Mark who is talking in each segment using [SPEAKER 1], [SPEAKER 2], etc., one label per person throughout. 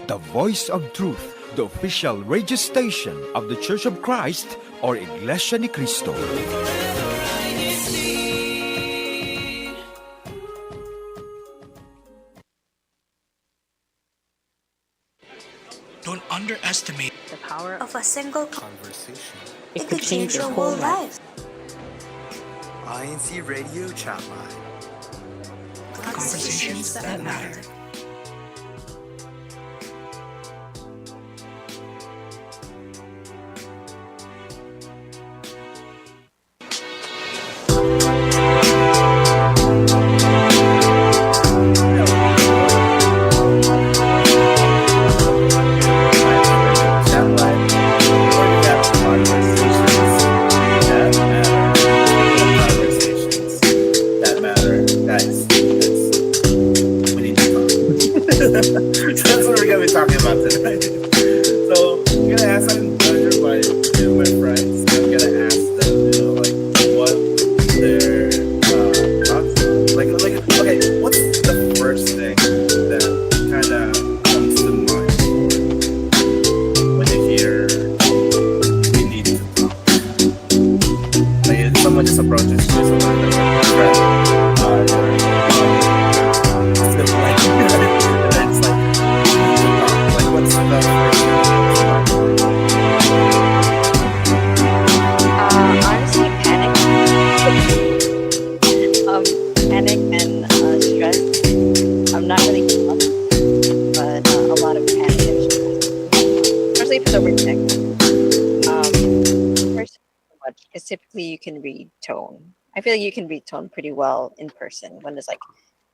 [SPEAKER 1] the voice of truth, the official radio station of the Church of Christ, or Iglesia ni Cristo.
[SPEAKER 2] Don't underestimate
[SPEAKER 3] the power
[SPEAKER 4] of a single
[SPEAKER 5] conversation.
[SPEAKER 3] It could change your whole life.
[SPEAKER 5] INCRadio Chatline.
[SPEAKER 2] conversations that matter.
[SPEAKER 6] That's what we're gonna be talking about today. So I'm gonna ask some my friends. I'm gonna ask them, like what their thoughts. Like, okay, what's the first thing that kind of comes to mind when you hear we need to talk? Like, if someone just approaches you, someone that's a friend,
[SPEAKER 3] Honestly, panic. Panic and stress. I'm not really up, but a lot of panic and stress, especially if it's over text. First, much because typically you can read tone. I feel like you can read tone pretty well in person when it's like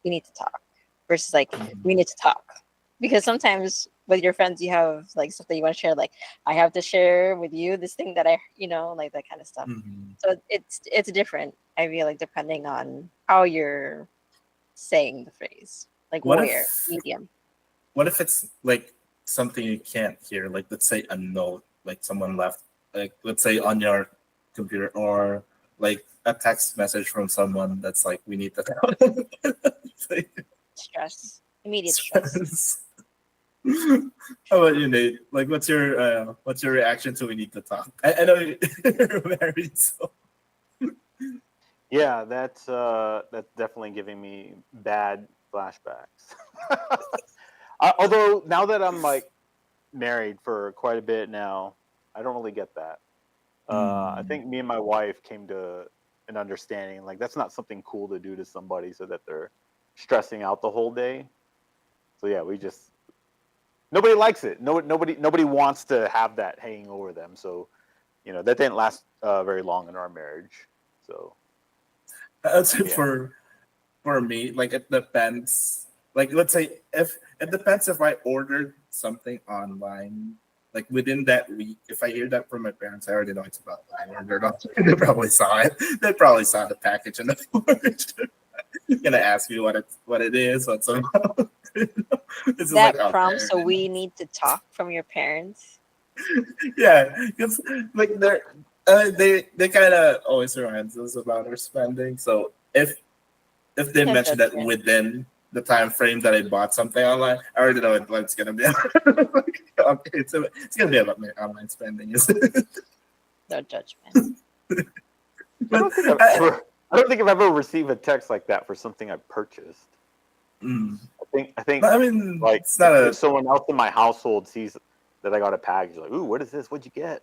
[SPEAKER 3] we need to talk versus like we need to talk. Because sometimes with your friends, you have like stuff that you want to share. Like I have to share with you this thing that like that kind of stuff.
[SPEAKER 6] mm-hmm.
[SPEAKER 3] So it's different. I feel like depending on how you're saying the phrase, like
[SPEAKER 6] What
[SPEAKER 3] where
[SPEAKER 6] if
[SPEAKER 3] medium.
[SPEAKER 6] what if it's like something you can't hear? Like let's say a note, like someone left, like let's say on your computer, or like a text message from someone that's like we need to talk.
[SPEAKER 3] Stress, immediate stress.
[SPEAKER 6] Stress. How about you, Nate? Like, what's your reaction to we need to talk? I know you're married, so
[SPEAKER 7] Yeah, that's definitely giving me bad flashbacks. Although now that I'm like married for quite a bit now, I don't really get that. I think me and my wife came to an understanding like that's not something cool to do to somebody so that they're stressing out the whole day. So yeah, nobody likes it. Nobody wants to have that hanging over them. So that didn't last very long in our marriage. So
[SPEAKER 6] that's it for me. Like it depends. Like let's say if it depends if I ordered something online. Like within that week, if I hear that from my parents, I already know it's about I ordered on. They probably saw it. They probably saw the package and the gonna ask me what it is, what's about. This is like
[SPEAKER 3] That prompt. So we need to talk from your parents.
[SPEAKER 6] yeah, because like they kind of always remind us about our spending. So if they
[SPEAKER 3] No
[SPEAKER 6] mention that
[SPEAKER 3] judgment.
[SPEAKER 6] within the time frame that I bought something online, I already know what it's gonna be. Okay, it's gonna be about my online spending.
[SPEAKER 3] No judgment.
[SPEAKER 7] I don't think I've ever received a text like that for something I purchased. I think
[SPEAKER 6] I mean,
[SPEAKER 7] like
[SPEAKER 6] it's not
[SPEAKER 7] if someone else in my household sees that I got a package, like, ooh, what is this? What'd you get?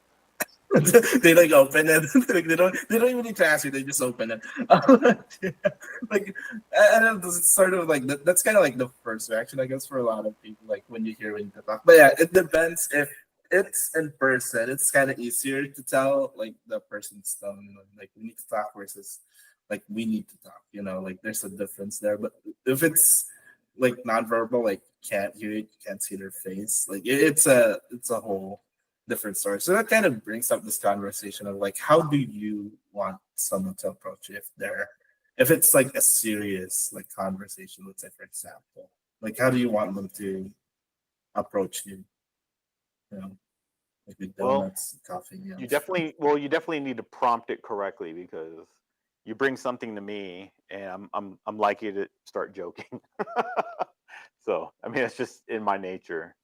[SPEAKER 6] they like open it. Like, they don't even need to ask you. They just open it. Like I don't know. It's sort of like that's kind of like the first reaction, I guess, for a lot of people. Like when you hear we need to talk. But yeah, it depends. If it's in person, it's kind of easier to tell like the person's tone. Like we need to talk versus like we need to talk. Like there's a difference there. But if it's like nonverbal, like can't hear it, you can't see their face. Like it's a whole different story. So that kind of brings up this conversation of like, how do you want someone to approach you if it's like a serious like conversation? Let's say, for example, like how do you want them to approach you? Like with donuts, coffee.
[SPEAKER 7] You definitely need to prompt it correctly because you bring something to me and I'm likely to start joking. So I mean, it's just in my nature.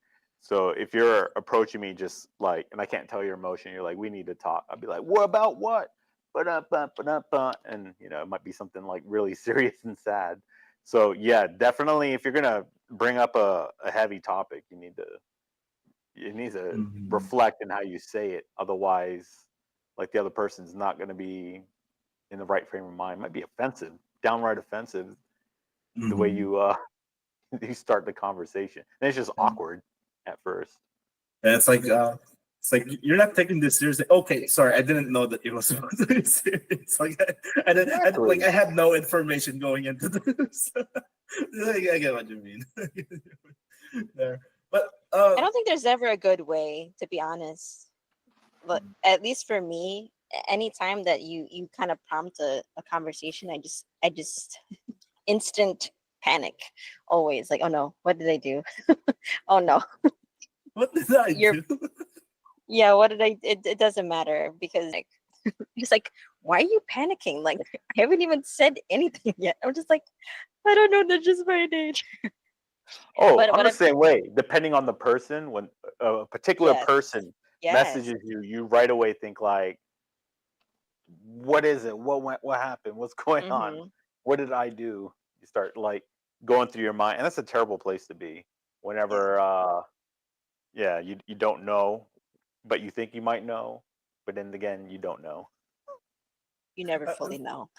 [SPEAKER 7] So if you're approaching me just like, and I can't tell your emotion, you're like, we need to talk. I'll be like, what about what? And it might be something like really serious and sad. So yeah, definitely, if you're gonna bring up a heavy topic, you need to
[SPEAKER 6] Mhm.
[SPEAKER 7] reflect in how you say it. Otherwise, like the other person's not gonna be in the right frame of mind. It might be offensive, downright offensive, the way
[SPEAKER 6] Mhm.
[SPEAKER 7] you you start the conversation. And it's just
[SPEAKER 6] And
[SPEAKER 7] awkward at first.
[SPEAKER 6] it's like you're not taking this seriously. Okay, sorry, I didn't know that it was supposed to be serious. Like
[SPEAKER 7] Exactly.
[SPEAKER 6] I had no information going into this. Like, I get what you mean. There, but
[SPEAKER 3] I don't think there's ever a good way, to be honest. But at least for me, anytime that you kind of prompt a conversation, I just instant panic. Always like, oh no, what did I do? Oh no.
[SPEAKER 6] what did I
[SPEAKER 3] You're
[SPEAKER 6] do?
[SPEAKER 3] Yeah, what did it doesn't matter because like he's like, why are you panicking? Like I haven't even said anything yet. I'm just like, I don't know, that's just my nature.
[SPEAKER 7] Oh,
[SPEAKER 3] But
[SPEAKER 7] I'm
[SPEAKER 3] what
[SPEAKER 7] the
[SPEAKER 3] I'm
[SPEAKER 7] same way. Depending on the person, when a particular
[SPEAKER 3] yes,
[SPEAKER 7] person
[SPEAKER 3] yes.
[SPEAKER 7] messages you, you right away think like, "What is it? What went? What happened? What's going on?
[SPEAKER 3] Mm-hmm.
[SPEAKER 7] What did I do?" You start like going through your mind, and that's a terrible place to be.
[SPEAKER 3] Yeah.
[SPEAKER 7] Whenever, yeah, you don't know, but you think you might know, but then again, you don't know.
[SPEAKER 3] You never
[SPEAKER 6] Uh,
[SPEAKER 3] fully know.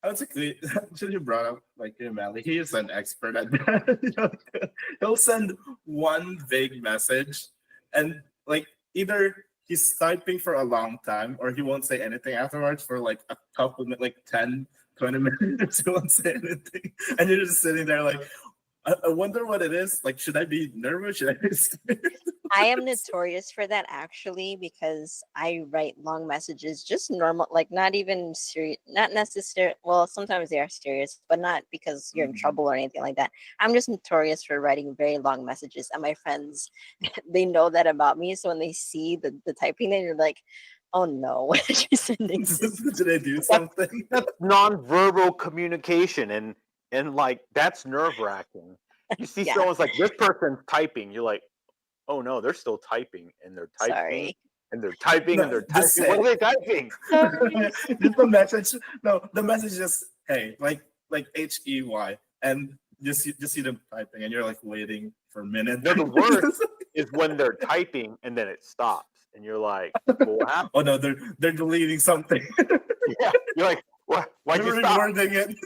[SPEAKER 6] I was actually, since you brought up like your Mally, he is an expert at that. He'll send one vague message, and like either he's typing for a long time, or he won't say anything afterwards for like a couple, like 10, 20 minutes. He won't say anything, and you're just sitting there like, I wonder what it is. Like, should I be nervous? Should I be scared?
[SPEAKER 3] I am notorious for that actually because I write long messages, just normal, like not even serious, not necessary. Well, sometimes they are serious, but not because you're in trouble or anything like that. I'm just notorious for writing very long messages, and my friends, they know that about me. So when they see the typing, then you're like, oh no, what are you sending this?
[SPEAKER 6] Did I do
[SPEAKER 7] That's
[SPEAKER 6] something?
[SPEAKER 7] that's nonverbal communication, and like that's nerve wracking. You see
[SPEAKER 3] Yeah,
[SPEAKER 7] someone's like this person's typing, you're like, oh no, they're still typing and they're typing
[SPEAKER 3] sorry,
[SPEAKER 7] and they're typing and
[SPEAKER 6] No,
[SPEAKER 7] they're
[SPEAKER 6] just
[SPEAKER 7] typing. What
[SPEAKER 6] say.
[SPEAKER 7] are they typing?
[SPEAKER 3] sorry.
[SPEAKER 6] Just the message. No, the message is just hey, like HEY, and just see them typing, and you're like waiting for a minute.
[SPEAKER 7] No, the worst is when they're typing and then it stops and you're like, well, what happened?
[SPEAKER 6] Oh no, they're deleting something.
[SPEAKER 7] Yeah, you're like, what? Why'd
[SPEAKER 6] They're
[SPEAKER 7] you stop?
[SPEAKER 6] rewording it.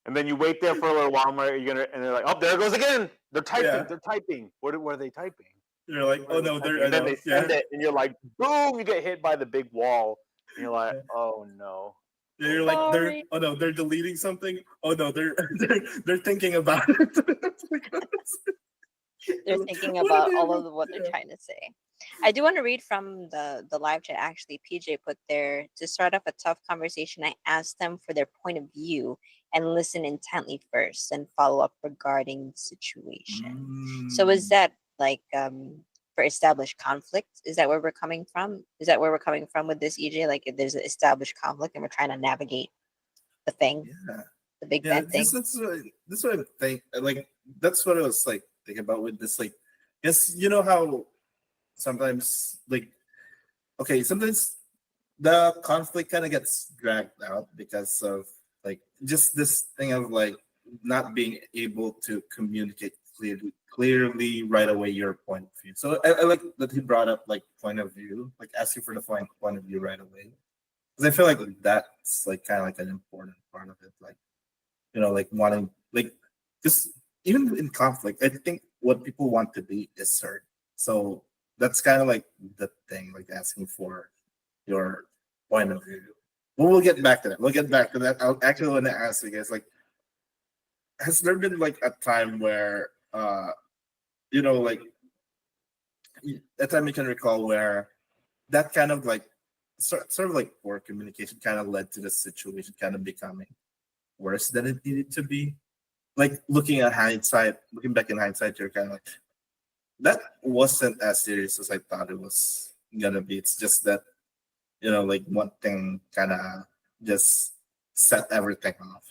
[SPEAKER 7] And then you wait there for a little while. And they're like, oh, there it goes again. They're typing.
[SPEAKER 6] Yeah,
[SPEAKER 7] They're typing. What are they typing?
[SPEAKER 6] you're like,
[SPEAKER 7] What
[SPEAKER 6] oh
[SPEAKER 7] are they
[SPEAKER 6] no,
[SPEAKER 7] typing?
[SPEAKER 6] they're I
[SPEAKER 7] And then
[SPEAKER 6] know.
[SPEAKER 7] they
[SPEAKER 6] Yeah,
[SPEAKER 7] send it, and you're like, boom! You get hit by the big wall, and you're like,
[SPEAKER 6] yeah.
[SPEAKER 7] oh no,
[SPEAKER 6] Yeah,
[SPEAKER 7] oh
[SPEAKER 6] you're like
[SPEAKER 7] no.
[SPEAKER 6] they're
[SPEAKER 3] Sorry.
[SPEAKER 6] oh no, they're deleting something. Oh no, they're thinking about it.
[SPEAKER 3] They're thinking
[SPEAKER 6] What are
[SPEAKER 3] about
[SPEAKER 6] they
[SPEAKER 3] all
[SPEAKER 6] about?
[SPEAKER 3] of what they're
[SPEAKER 6] Yeah.
[SPEAKER 3] trying to say. I do want to read from the live chat. Actually, PJ put there to start off a tough conversation. I asked them for their point of view and listen intently first, and follow up regarding the situation. So is
[SPEAKER 6] Mm.
[SPEAKER 3] that like for established conflict? Is that where we're coming from? Is that where we're coming from with this, EJ? Like if there's an established conflict and we're trying to navigate the thing,
[SPEAKER 6] Yeah.
[SPEAKER 3] the big
[SPEAKER 6] Yeah,
[SPEAKER 3] bad thing.
[SPEAKER 6] this what I think. Like that's what I was like thinking about with this. Like, yes, you know how sometimes like okay, sometimes the conflict kind of gets dragged out because of like just this thing of like not being able to communicate clearly right away your point of view. So I like that he brought up like point of view, like asking for the point of view right away. Because I feel like that's like kind of like an important part of it. Like like wanting like just even in conflict, I think what people want to be is heard. So that's kind of like the thing, like asking for your point of view. But we'll get back to that. We'll get back to that. I'll actually want to ask you guys, like, has there been like a time where like a time you can recall where that kind of like sort of like poor communication kind of led to the situation kind of becoming worse than it needed to be? Like looking back in hindsight, you're kind of like, that wasn't as serious as I thought it was gonna be. It's just that, like one thing kind of just set everything off.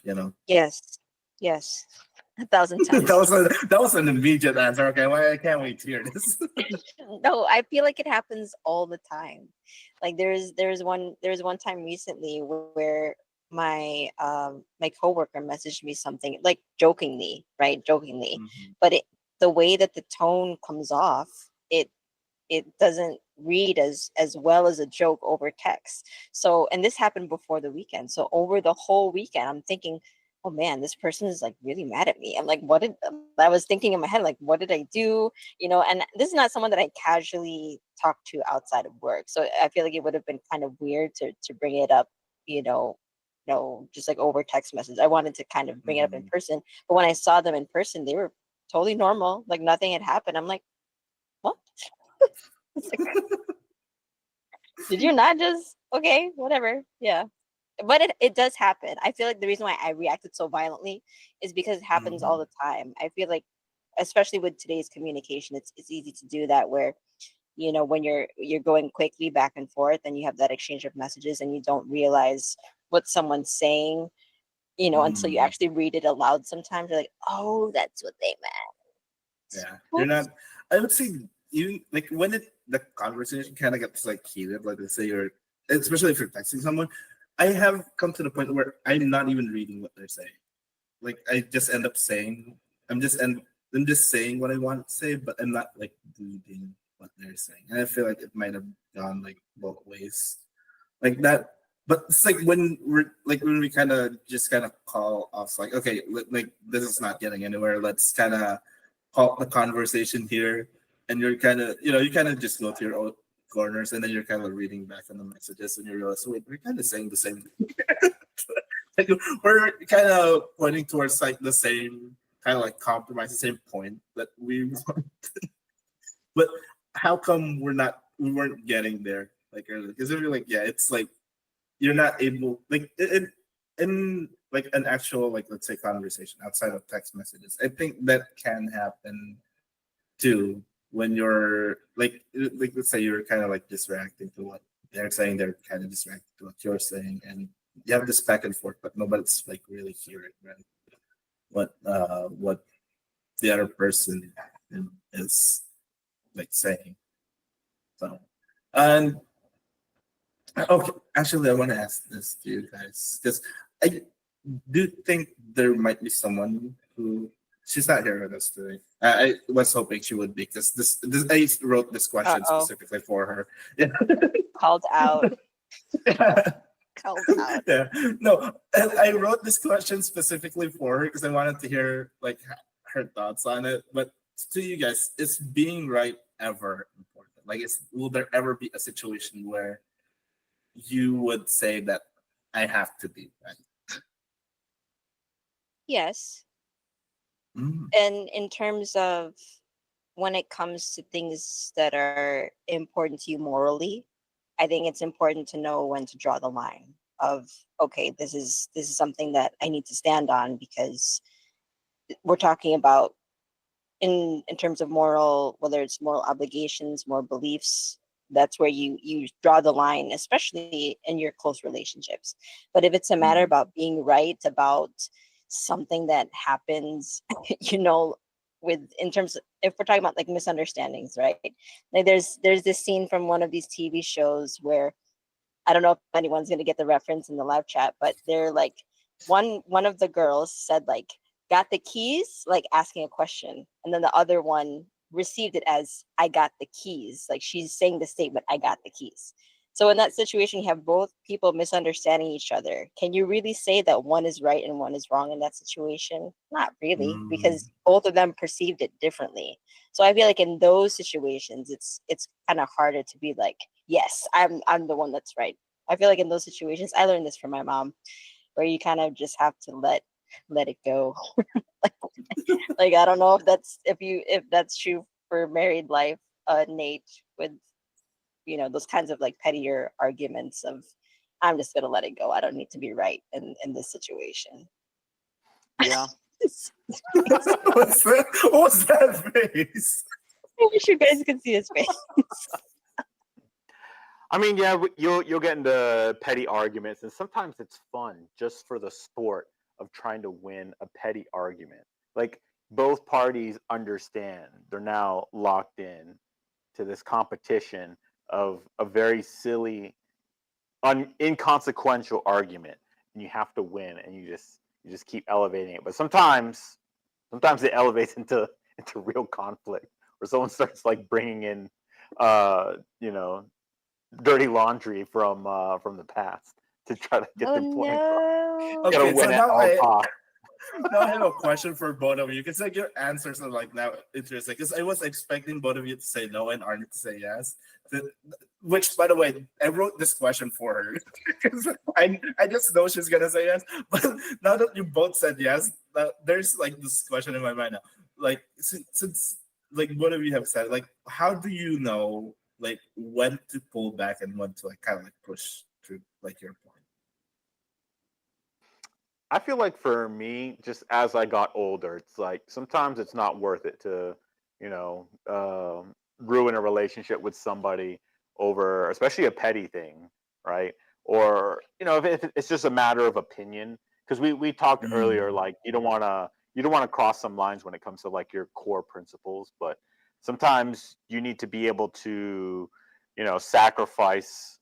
[SPEAKER 3] Yes, yes. 1,000 times.
[SPEAKER 6] That was an immediate answer. Okay, well, I can't wait to hear this.
[SPEAKER 3] No, I feel like it happens all the time. Like there's one time recently where my coworker messaged me something like jokingly, right? Jokingly.
[SPEAKER 6] Mhm.
[SPEAKER 3] But the way that the tone comes off, it doesn't read as well as a joke over text. So, and this happened before the weekend. So over the whole weekend, I'm thinking, oh man, this person is like really mad at me. I'm like, I was thinking in my head, like, what did I do? And this is not someone that I casually talk to outside of work. So I feel like it would have been kind of weird to bring it up, you know, just like over text message. I wanted to kind of bring it up in
[SPEAKER 6] Mhm.
[SPEAKER 3] person. But when I saw them in person, they were totally normal, like nothing had happened. I'm like, what? It's like, did you not just okay, whatever. Yeah. But it does happen. I feel like the reason why I reacted so violently is because it happens all
[SPEAKER 6] Mhm.
[SPEAKER 3] the time. I feel like especially with today's communication, it's easy to do that where, when you're going quickly back and forth and you have that exchange of messages and you don't realize what someone's saying, until you
[SPEAKER 6] Mhm.
[SPEAKER 3] actually read it aloud sometimes. You're like, oh, that's what they meant.
[SPEAKER 6] Yeah, you're
[SPEAKER 3] Oops.
[SPEAKER 6] not. I would say you like when the conversation kind of gets like heated, like let's say you're, especially if you're texting someone. I have come to the point where I'm not even reading what they're saying. Like I just end up saying, I'm just end, I'm just saying what I want to say, but I'm not like reading what they're saying. And I feel like it might have gone like both ways, like that. But it's like when we kind of call off, like okay, like this is not getting anywhere. Let's kind of halt the conversation here, and you're kind of you kind of just go to your own corners, and then you're kind of reading back on the messages, and you realize, wait, we're kind of saying the same. Like, we're kind of pointing towards like the same kind of like compromise, the same point that we want. But how come we weren't getting there like earlier? Because we're like, yeah, it's like you're not able like in like an actual like let's say conversation outside of text messages. I think that can happen too when you're like let's say you're kind of like distracting to what they're saying, they're kind of distracted to what you're saying, and you have this back and forth, but nobody's like really hearing right what the other person is like saying. So and okay, actually I want to ask this to you guys because I do think there might be someone who she's not here with us today. I was hoping she would be because this I wrote this question
[SPEAKER 3] Uh-oh.
[SPEAKER 6] specifically for her. Yeah.
[SPEAKER 3] Called out. Called out.
[SPEAKER 6] Yeah. No, I wrote this question specifically for her because I wanted to hear like her thoughts on it. But to you guys, is being right ever important? Like, will there ever be a situation where you would say that I have to be right?
[SPEAKER 3] Yes.
[SPEAKER 6] Mm,
[SPEAKER 3] And in terms of when it comes to things that are important to you morally, I think it's important to know when to draw the line of okay, this is something that I need to stand on because we're talking about in terms of moral, whether it's moral obligations, moral beliefs, that's where you draw the line, especially in your close relationships. But if it's a matter
[SPEAKER 6] mm,
[SPEAKER 3] about being right about something that happens, you know, with in terms of if we're talking about like misunderstandings, right? Like there's this scene from one of these TV shows where I don't know if anyone's gonna get the reference in the live chat, but they're like one of the girls said like got the keys, like asking a question, and then the other one received it as I got the keys. Like she's saying the statement, I got the keys. So in that situation, you have both people misunderstanding each other. Can you really say that one is right and one is wrong in that situation? Not really,
[SPEAKER 6] mm,
[SPEAKER 3] because both of them perceived it differently. So I feel like in those situations, it's kind of harder to be like, yes, I'm the one that's right. I feel like in those situations, I learned this from my mom, where you kind of just have to let it go. Like I don't know if that's true for married life, Nate, with those kinds of like pettier arguments of I'm just gonna let it go. I don't need to be right in this situation.
[SPEAKER 7] Yeah.
[SPEAKER 6] what's that? What was that face?
[SPEAKER 3] I wish you guys could see his face.
[SPEAKER 7] I mean, yeah, you'll get into petty arguments, and sometimes it's fun just for the sport of trying to win a petty argument. like both parties understand they're now locked in to this competition of a very silly, inconsequential argument, and you have to win, and you just keep elevating it. But sometimes it elevates into real conflict, where someone starts like bringing in, you know, dirty laundry from the past to try to get
[SPEAKER 3] Oh
[SPEAKER 7] their point across.
[SPEAKER 3] no.
[SPEAKER 7] Gotta
[SPEAKER 6] Okay, so
[SPEAKER 7] win at all costs.
[SPEAKER 6] now I have a question for both of you because like your answers are like now interesting. Because I was expecting both of you to say no and Arnie to say yes. Which, by the way, I wrote this question for her because I just know she's gonna say yes. But now that you both said yes, there's like this question in my mind now. Like since like both of you have said, like how do you know like when to pull back and when to like kind of like push through like your point?
[SPEAKER 7] I feel like for me, just as I got older, it's like sometimes it's not worth it to, you know, ruin a relationship with somebody over, especially a petty thing, right? Or if it's just a matter of opinion, because we talked earlier, like you don't want to cross some lines when it comes to like your core principles, but sometimes you need to be able to, sacrifice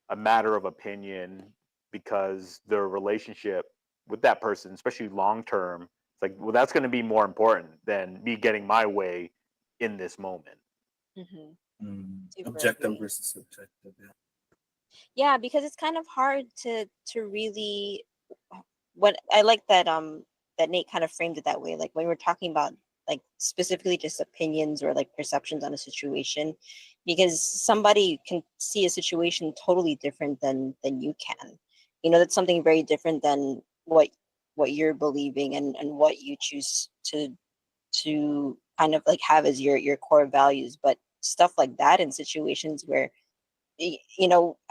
[SPEAKER 7] a matter of opinion because the relationship with that person, especially long term, it's like, well, that's going to be more important than me getting my way in this moment.
[SPEAKER 3] Super
[SPEAKER 6] Objective
[SPEAKER 3] agree.
[SPEAKER 6] versus subjective. Yeah.
[SPEAKER 3] Yeah, because it's kind of hard to really, what I like that Nate kind of framed it that way. Like when we're talking about like specifically just opinions or like perceptions on a situation, because somebody can see a situation totally different than you can. That's something very different than what you're believing and what you choose to kind of like have as your core values. But stuff like that in situations where I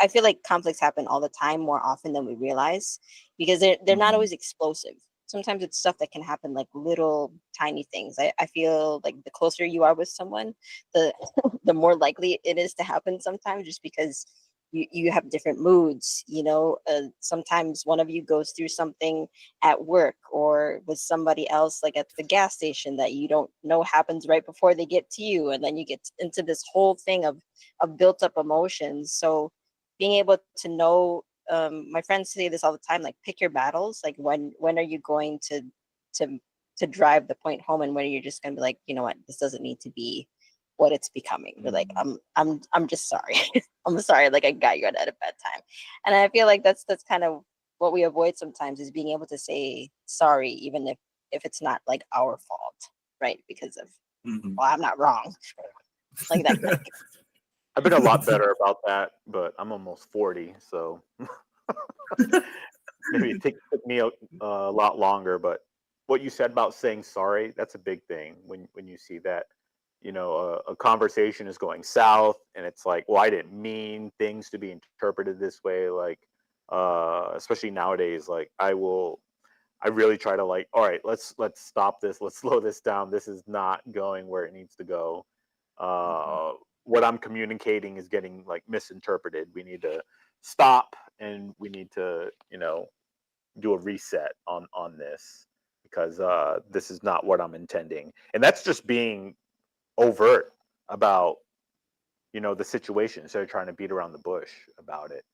[SPEAKER 3] feel like conflicts happen all the time, more often than we realize, because they're not always explosive. Sometimes it's stuff that can happen like little tiny things. I feel like the closer you are with someone, the the more likely it is to happen sometimes, just because you have different moods. Sometimes one of you goes through something at work or with somebody else, like at the gas station, that you don't know happens right before they get to you, and then you get into this whole thing of built up emotions. So being able to know, my friends say this all the time, like pick your battles. Like when are you going to to drive the point home, and when you're just gonna be like, you know what, this doesn't need to be what it's becoming. You're like, I'm just sorry. I'm sorry, like I got you at a bad time. And I feel like that's kind of what we avoid sometimes, is being able to say sorry, even if it's not like our fault, right? Because of, well, I'm not wrong. Like that.
[SPEAKER 7] I've been a lot better about that, but I'm almost 40, so maybe it took me a lot longer. But what you said about saying sorry, that's a big thing when you see that, a conversation is going south, and it's like, well, I didn't mean things to be interpreted this way. Like, especially nowadays, like I really try to like, all right, let's stop this. Let's slow this down. This is not going where it needs to go. What I'm communicating is getting like misinterpreted. We need to stop, and we need to, do a reset on this, because this is not what I'm intending. And that's just being overt about, the situation, instead of trying to beat around the bush about it.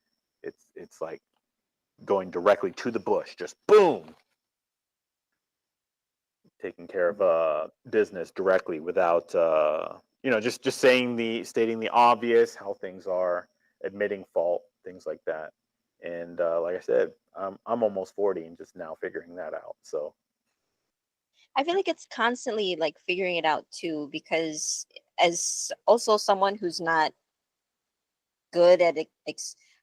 [SPEAKER 7] It's like going directly to the bush, just boom, taking care of business directly without just stating the obvious, how things are, admitting fault, things like that. And like I said, I'm almost 40 and just now figuring that out. So
[SPEAKER 3] I feel like it's constantly like figuring it out too, because as also someone who's not good at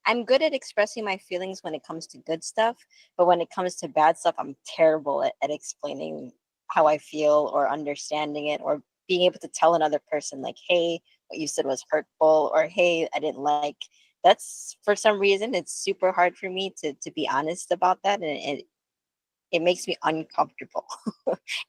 [SPEAKER 3] I'm good at expressing my feelings when it comes to good stuff, but when it comes to bad stuff, I'm terrible at explaining how I feel or understanding it, or being able to tell another person like, hey, what you said was hurtful, or hey, I didn't like. That's, for some reason, it's super hard for me to be honest about that, and it makes me uncomfortable.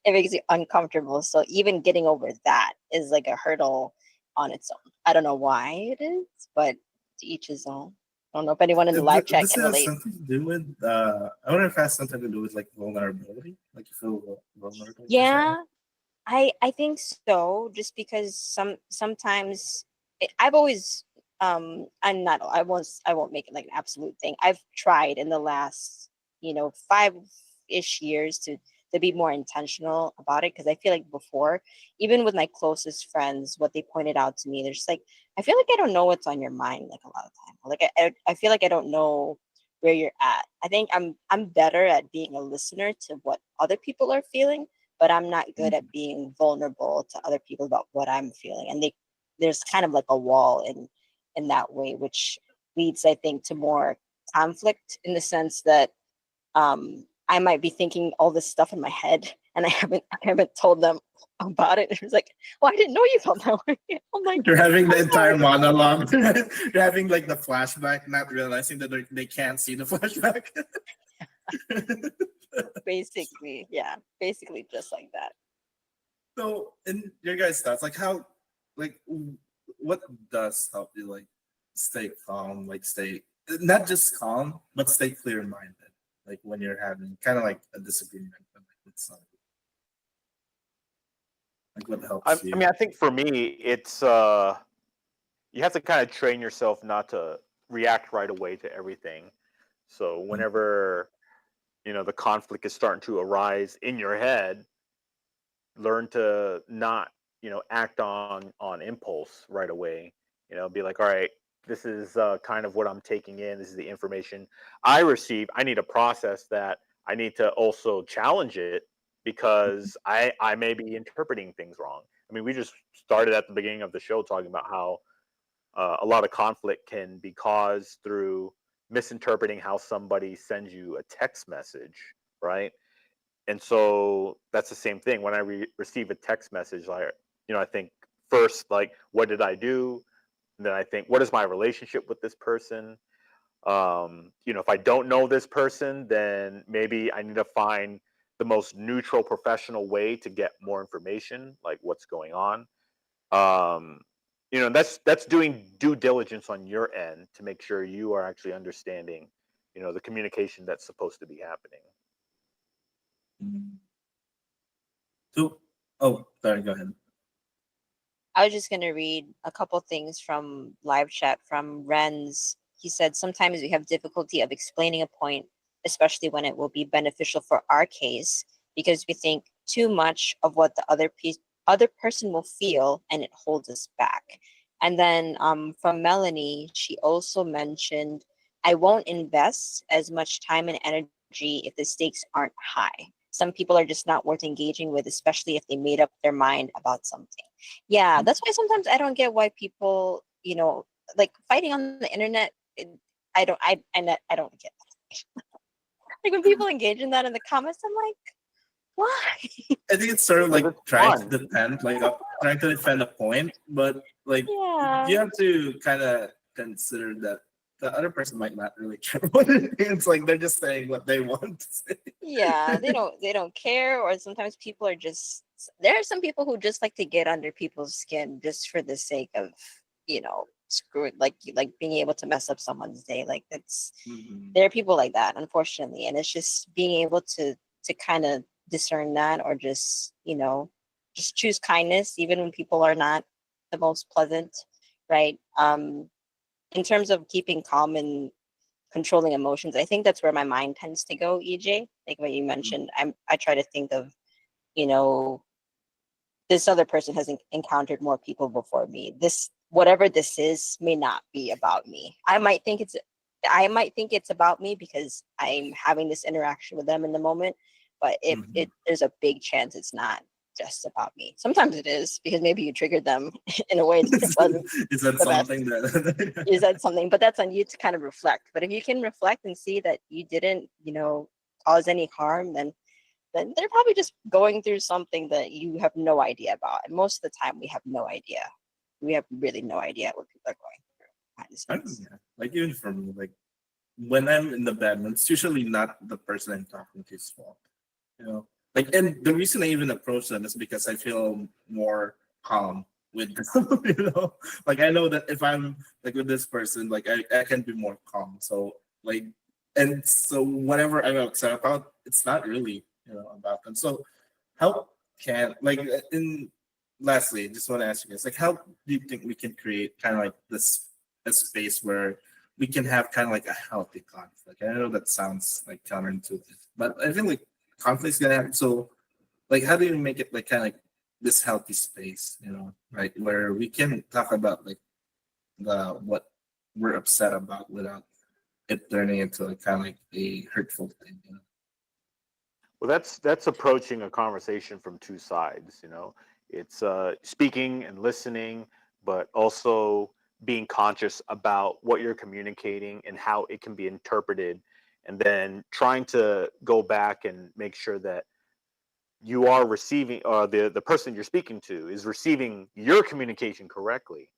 [SPEAKER 3] It makes me uncomfortable. So even getting over that is like a hurdle on its own. I don't know why it is, but to each his own. I don't know if anyone in the live chat
[SPEAKER 6] This
[SPEAKER 3] can
[SPEAKER 6] has
[SPEAKER 3] relate.
[SPEAKER 6] something to do with. I wonder if it has something to do with like vulnerability, like you feel vulnerable. To someone.
[SPEAKER 3] Yeah, I think so. Just because sometimes I've always I'm not I won't make it like an absolute thing. I've tried in the last 5-ish years to be more intentional about it, because I feel like before, even with my closest friends, what they pointed out to me, they're just like, I feel like I don't know what's on your mind like a lot of time. Like I feel like I don't know where you're at. I think I'm better at being a listener to what other people are feeling, but I'm not good at being vulnerable to other people about what I'm feeling. And there's kind of like a wall in that way, which leads, I think, to more conflict, in the sense that I might be thinking all this stuff in my head, and I haven't told them about it. It's like, well, I didn't know you felt that way. I'm like,
[SPEAKER 6] You're having the
[SPEAKER 3] I'm
[SPEAKER 6] entire
[SPEAKER 3] sorry.
[SPEAKER 6] monologue. You're having like the flashback, not realizing that they can't see the flashback.
[SPEAKER 3] Basically, yeah, basically just like that.
[SPEAKER 6] So, in your guys' thoughts, like how, like, what does help you like stay calm, like stay not just calm, but stay clear-minded, like when you're having kind of like a disagreement with somebody. Like what helps
[SPEAKER 7] I mean,
[SPEAKER 6] you?
[SPEAKER 7] I think for me, it's you have to kind of train yourself not to react right away to everything. So whenever the conflict is starting to arise in your head, learn to not act on impulse right away. Be like, all right, this is kind of what I'm taking in. This is the information I receive. I need to process that. I need to also challenge it, because I may be interpreting things wrong. I mean, we just started at the beginning of the show talking about how a lot of conflict can be caused through misinterpreting how somebody sends you a text message, right? And so that's the same thing when I receive a text message. Like, I think first, like, what did I do? And then I think, what is my relationship with this person? If I don't know this person, then maybe I need to find the most neutral professional way to get more information, like what's going on. That's doing due diligence on your end to make sure you are actually understanding, the communication that's supposed to be happening.
[SPEAKER 6] Mm. So, oh, sorry, go ahead.
[SPEAKER 3] I was just going to read a couple things from live chat from Renz. He said, sometimes we have difficulty of explaining a point, especially when it will be beneficial for our case, because we think too much of what the other person will feel, and it holds us back. And then from Melanie, she also mentioned, I won't invest as much time and energy if the stakes aren't high. Some people are just not worth engaging with, especially if they made up their mind about something. Yeah, that's why sometimes I don't get why people, like fighting on the internet. I don't get that. Like when people engage in that in the comments, I'm like, why?
[SPEAKER 6] I think it's sort of like
[SPEAKER 7] Because it's
[SPEAKER 6] trying to
[SPEAKER 7] fun.
[SPEAKER 6] defend, like trying to defend a point, but like
[SPEAKER 3] Yeah,
[SPEAKER 6] you have to kind of consider that the other person might not really care what it means. Like they're just saying what they want to say.
[SPEAKER 3] yeah. They don't care, or sometimes people are just. There are some people who just like to get under people's skin just for the sake of, screw it, like being able to mess up someone's day. Like that's
[SPEAKER 6] Mhm.
[SPEAKER 3] there are people like that, unfortunately, and it's just being able to kind of discern that, or just choose kindness even when people are not the most pleasant, right? In terms of keeping calm and controlling emotions, I think that's where my mind tends to go, EJ. Like what you mentioned, I try to think of, you know this other person has encountered more people before me. This, whatever this is, may not be about me. I might think it's about me because I'm having this interaction with them in the moment, but
[SPEAKER 6] Mhm.
[SPEAKER 3] there's a big chance it's not just about me. Sometimes it is, because maybe you triggered them in a way that wasn't
[SPEAKER 6] Is that
[SPEAKER 3] the best.
[SPEAKER 6] something that?
[SPEAKER 3] You said something, but that's on you to kind of reflect. But if you can reflect and see that you didn't, cause any harm, then they're probably just going through something that you have no idea about. And most of the time, we have no idea. We have really no idea what people are going through behind the
[SPEAKER 6] I don't
[SPEAKER 3] scenes.
[SPEAKER 6] know. Like even for me, like when I'm in the bed, it's usually not the person I'm talking to's fault. You know, like, and the reason I even approach them is because I feel more calm with them, like I know that if I'm like with this person, like I can be more calm. So like, and so whatever I'm upset about, it's not really, about them. So how can like in lastly, just want to ask you guys, like how do you think we can create kind of like this a space where we can have kind of like a healthy conflict? I know that sounds like counterintuitive, but I feel like conflict's gonna happen. So like how do you make it like kind of like this healthy space, right, where we can talk about like the what we're upset about without it turning into like kind of like a hurtful thing.
[SPEAKER 7] Well, that's approaching a conversation from two sides. It's speaking and listening, but also being conscious about what you're communicating and how it can be interpreted, and then trying to go back and make sure that you are receiving, the person you're speaking to is receiving your communication correctly.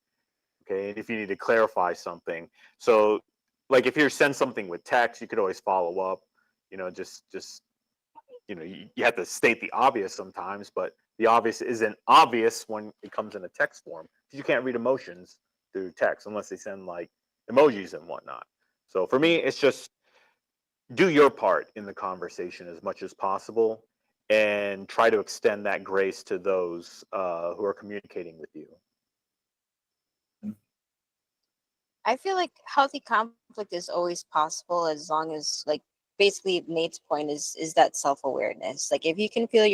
[SPEAKER 7] Okay, and if you need to clarify something, so like if you send something with text, you could always follow up. Just you have to state the obvious sometimes, but the obvious isn't obvious when it comes in a text form, because you can't read emotions through text unless they send like emojis and whatnot. So for me, it's just do your part in the conversation as much as possible, and try to extend that grace to those who are communicating with you.
[SPEAKER 3] I feel like healthy conflict is always possible as long as, like, basically Nate's point is that self-awareness. Like if you can feel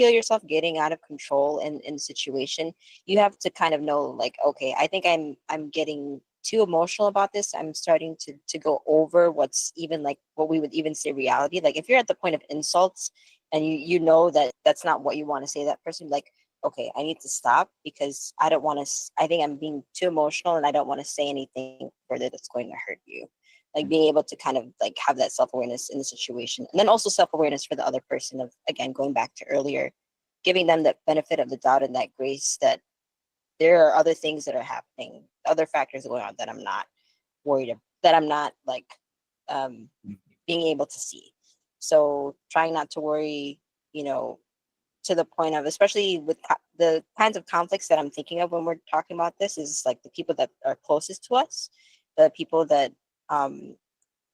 [SPEAKER 3] yourself getting out of control in a situation, you have to kind of know, like, okay, I think I'm getting too emotional about this. I'm starting to go over what's even like what we would even say reality. Like if you're at the point of insults and you know that that's not what you want to say to that person, like, okay, I need to stop because I don't want to, I think I'm being too emotional and I don't want to say anything further that's going to hurt you. Like being able to kind of like have that self-awareness in the situation. And then also self-awareness for the other person of, again, going back to earlier, giving them the benefit of the doubt and that grace that there are other things that are happening, other factors going on that I'm not worried about, that I'm not like being able to see. So trying not to worry, to the point of, especially with the kinds of conflicts that I'm thinking of when we're talking about this, is like the people that are closest to us, the people that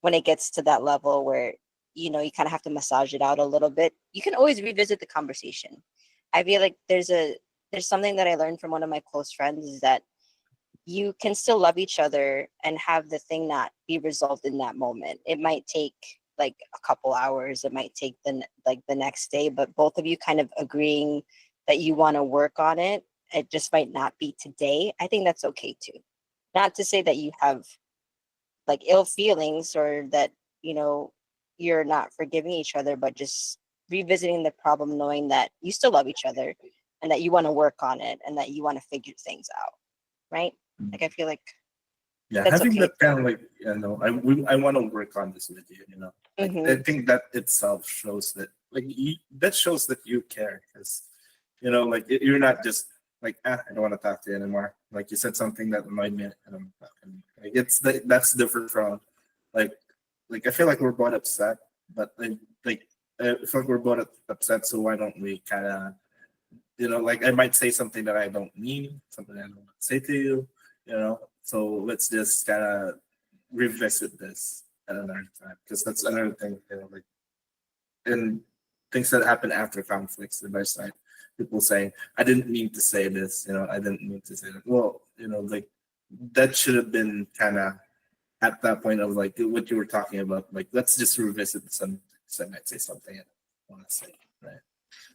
[SPEAKER 3] when it gets to that level where you kind of have to massage it out a little bit, you can always revisit the conversation. I feel like there's something that I learned from one of my close friends, is that you can still love each other and have the thing not be resolved in that moment. It might take like a couple hours, it might take the next day, but both of you kind of agreeing that you want to work on it. It just might not be today. I think that's okay too. Not to say that you have like ill feelings or that you're not forgiving each other, but just revisiting the problem, knowing that you still love each other and that you want to work on it and that you want to figure things out, right? Like I feel like
[SPEAKER 6] Yeah,
[SPEAKER 3] that's
[SPEAKER 6] having
[SPEAKER 3] okay
[SPEAKER 6] that kind
[SPEAKER 3] too.
[SPEAKER 6] of like, I want to work on this with you, like I
[SPEAKER 3] Mhm.
[SPEAKER 6] think that itself shows that like that shows that you care, because like you're not just like, I don't want to talk to you anymore. Like you said something that annoyed me, and I'm talking. Like that's different from like like I feel like we're both upset, but like I feel like we're both upset, so why don't we kind of, like I might say something that I don't mean, something I don't want to say to you, so let's just kind of revisit this at another time, because that's another thing, like and things that happen after conflicts in my side. People saying, I didn't mean to say this, I didn't mean to say that. Well, like that should have been kind of at that point of like what you were talking about. Like, let's just revisit some, so I might say something I want to say, right?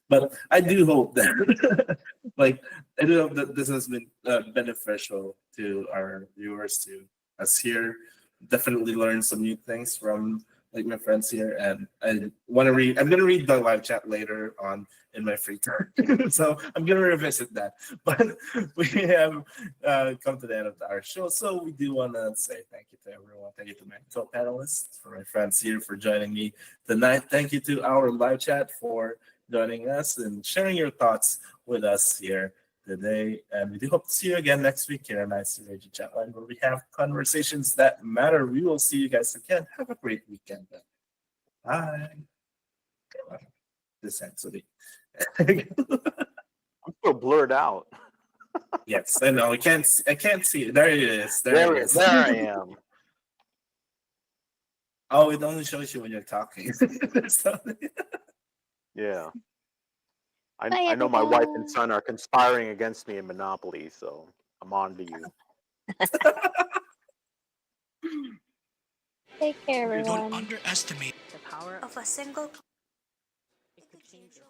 [SPEAKER 6] But I do hope that, like, I do hope that this has been beneficial to our viewers, to us here. Definitely learn some new things from like my friends here, and I want to read. I'm gonna read the live chat later on in my free time, so I'm gonna revisit that. But we have come to the end of our show, so we do want to say thank you to everyone. Thank you to my co-panelists, for my friends here for joining me tonight. Thank you to our live chat for joining us and sharing your thoughts with us here today. And we do hope to see you again next week here on INCRadio Chatline, where we have conversations that matter. We will see you guys again. Have a great weekend. Bye. This ends.
[SPEAKER 7] I'm still blurred out.
[SPEAKER 6] Yes, I know. I can't see it. There it is. There it is.
[SPEAKER 7] There I am.
[SPEAKER 6] Oh, it only shows you when you're talking. So-
[SPEAKER 7] Yeah.
[SPEAKER 3] Bye,
[SPEAKER 7] I know my wife
[SPEAKER 3] everyone.
[SPEAKER 7] and son are conspiring against me in Monopoly, so I'm on to you.
[SPEAKER 3] Take care,
[SPEAKER 2] Don't
[SPEAKER 3] everyone.
[SPEAKER 2] underestimate
[SPEAKER 4] The power of a single. It could change your